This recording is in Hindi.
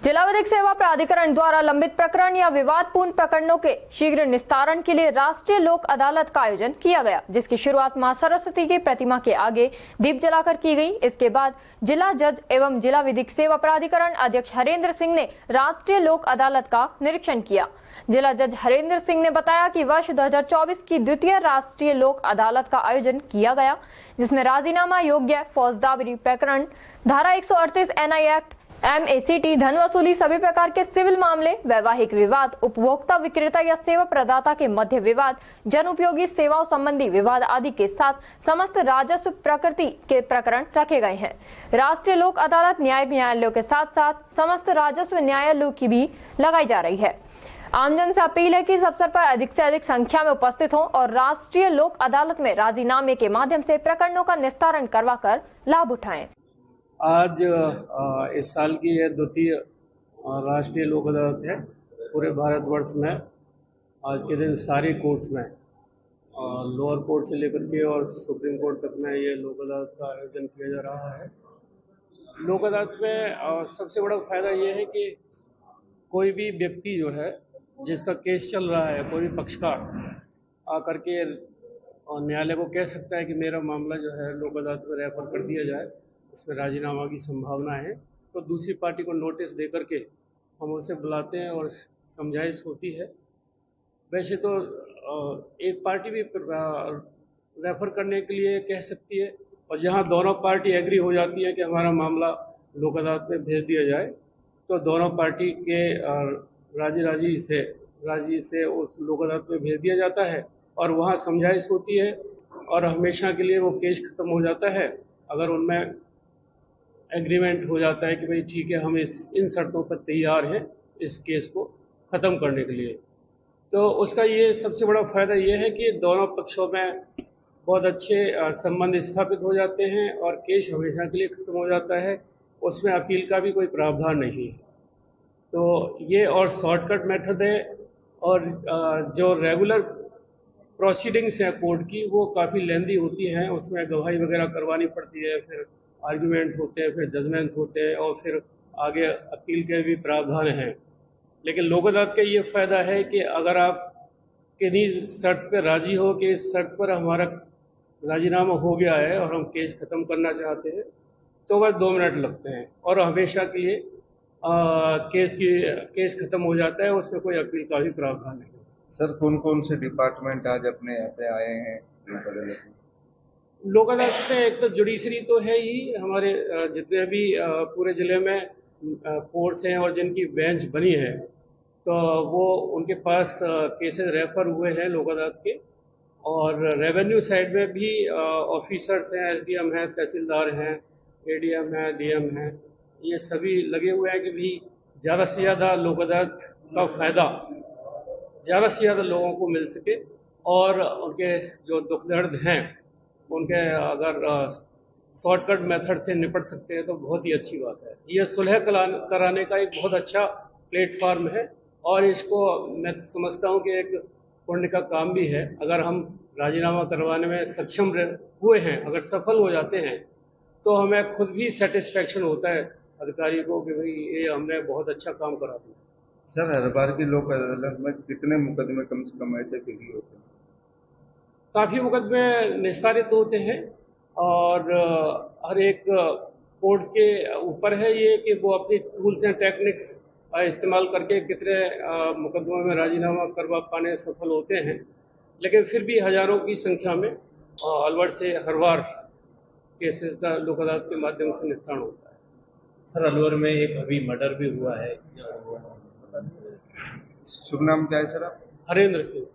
जिला विधिक सेवा प्राधिकरण द्वारा लंबित प्रकरण या विवादपूर्ण प्रकरणों के शीघ्र निस्तारण के लिए राष्ट्रीय लोक अदालत का आयोजन किया गया, जिसकी शुरुआत मां सरस्वती की प्रतिमा के आगे दीप जलाकर की गई। इसके बाद जिला जज एवं जिला विधिक सेवा प्राधिकरण अध्यक्ष हरेंद्र सिंह ने राष्ट्रीय लोक अदालत का निरीक्षण किया। जिला जज हरेंद्र सिंह ने बताया कि वर्ष 2024 की द्वितीय राष्ट्रीय लोक अदालत का आयोजन किया गया, जिसमें राजीनामा योग्य फौजदारी प्रकरण, धारा 138 NI एक्ट, MACT, धन वसूली, सभी प्रकार के सिविल मामले, वैवाहिक विवाद, उपभोक्ता विक्रेता या सेवा प्रदाता के मध्य विवाद, जन उपयोगी सेवाओं संबंधी विवाद आदि के साथ समस्त राजस्व प्रकृति के प्रकरण रखे गए हैं। राष्ट्रीय लोक अदालत न्यायिक न्यायालयों के साथ साथ समस्त राजस्व न्यायालयों की भी लगाई जा रही है। आमजन से अपील है कि इस अवसर पर अधिक से अधिक संख्या में उपस्थित हों और राष्ट्रीय लोक अदालत में राजीनामे के माध्यम से प्रकरणों का निस्तारण करवाकर लाभ उठाएं। आज इस साल की यह द्वितीय राष्ट्रीय लोक अदालत है। पूरे भारतवर्ष में आज के दिन सारी कोर्ट्स में लोअर कोर्ट से लेकर के और सुप्रीम कोर्ट तक में ये लोक अदालत का आयोजन किया जा रहा है। लोक अदालत में सबसे बड़ा फायदा ये है कि कोई भी व्यक्ति जो है जिसका केस चल रहा है, कोई भी पक्षकार आकर के न्यायालय को कह सकता है कि मेरा मामला जो है लोक अदालत में रेफर कर दिया जाए, उसमें राजीनामा की संभावना है। तो दूसरी पार्टी को नोटिस दे करके हम उसे बुलाते हैं और समझाइश होती है। वैसे तो एक पार्टी भी रेफर करने के लिए कह सकती है, और जहां दोनों पार्टी एग्री हो जाती है कि हमारा मामला लोक अदालत में भेज दिया जाए, तो दोनों पार्टी के राजी से उस लोक अदालत में भेज दिया जाता है और वहां समझाइश होती है और हमेशा के लिए वो केस खत्म हो जाता है। अगर उनमें एग्रीमेंट हो जाता है कि भाई ठीक है, हम इन शर्तों पर तैयार हैं इस केस को ख़त्म करने के लिए, तो उसका ये सबसे बड़ा फ़ायदा ये है कि दोनों पक्षों में बहुत अच्छे संबंध स्थापित हो जाते हैं और केस हमेशा के लिए ख़त्म हो जाता है। उसमें अपील का भी कोई प्रावधान नहीं है। तो ये और शॉर्टकट मेथड है। और जो रेगुलर प्रोसीडिंग्स हैं कोर्ट की, वो काफ़ी लेंदी होती हैं। उसमें गवाही वगैरह करवानी पड़ती है, फिर आर्ग्यूमेंट्स होते हैं, फिर जजमेंट्स होते हैं और फिर आगे अपील के भी प्रावधान हैं। लेकिन लोक अदालत का ये फ़ायदा है कि अगर आप किन्हीं शर्त पर राजी हो कि इस शर्त पर हमारा राजीनामा हो गया है और हम केस ख़त्म करना चाहते हैं, तो बस 2 मिनट लगते हैं और हमेशा के लिए केस ख़त्म हो जाता है। उसमें कोई अपील का भी प्रावधान नहीं। सर, कौन कौन से डिपार्टमेंट आज अपने यहाँ पे आए हैं लोक अदालत में? एक तो जुडिशरी तो है ही, हमारे जितने भी पूरे ज़िले में कोर्ट्स हैं और जिनकी बेंच बनी है, तो वो उनके पास केसेस रेफर हुए हैं लोक अदालत के। और रेवेन्यू साइड में भी ऑफिसर्स हैं, SDM हैं, तहसीलदार हैं, ADM हैं, DM हैं, ये सभी लगे हुए हैं कि भी ज़्यादा से ज़्यादा लोक अदालत का फ़ायदा ज़्यादा से ज़्यादा लोगों को मिल सके और उनके जो दुख दर्द हैं उनके अगर शॉर्टकट मेथड से निपट सकते हैं तो बहुत ही अच्छी बात है। ये सुलह कराने का एक बहुत अच्छा प्लेटफॉर्म है और इसको मैं समझता हूँ कि एक पुण्य का काम भी है। अगर हम राजीनामा करवाने में सक्षम हुए हैं, अगर सफल हो जाते हैं, तो हमें खुद भी सेटिस्फैक्शन होता है अधिकारी को कि भाई ये हमने बहुत अच्छा काम करा दिया। सर, हर बार की लोक अदालत में कितने मुकदमे कम से कम ऐसे फिरी होते हैं? काफ़ी मुकदमे निस्तारित होते हैं और हर एक कोर्ट के ऊपर है ये कि वो अपनी टूल्स एंड टेक्निक्स इस्तेमाल करके कितने मुकदमों में राजीनामा करवा पाने सफल होते हैं। लेकिन फिर भी हज़ारों की संख्या में अलवर से हर बार केसेस का लोक अदालत के माध्यम से निस्तारण होता है। सर, अलवर में एक अभी मर्डर भी हुआ है। शुभ नाम क्या है सर आप? हरेंद्र सिंह।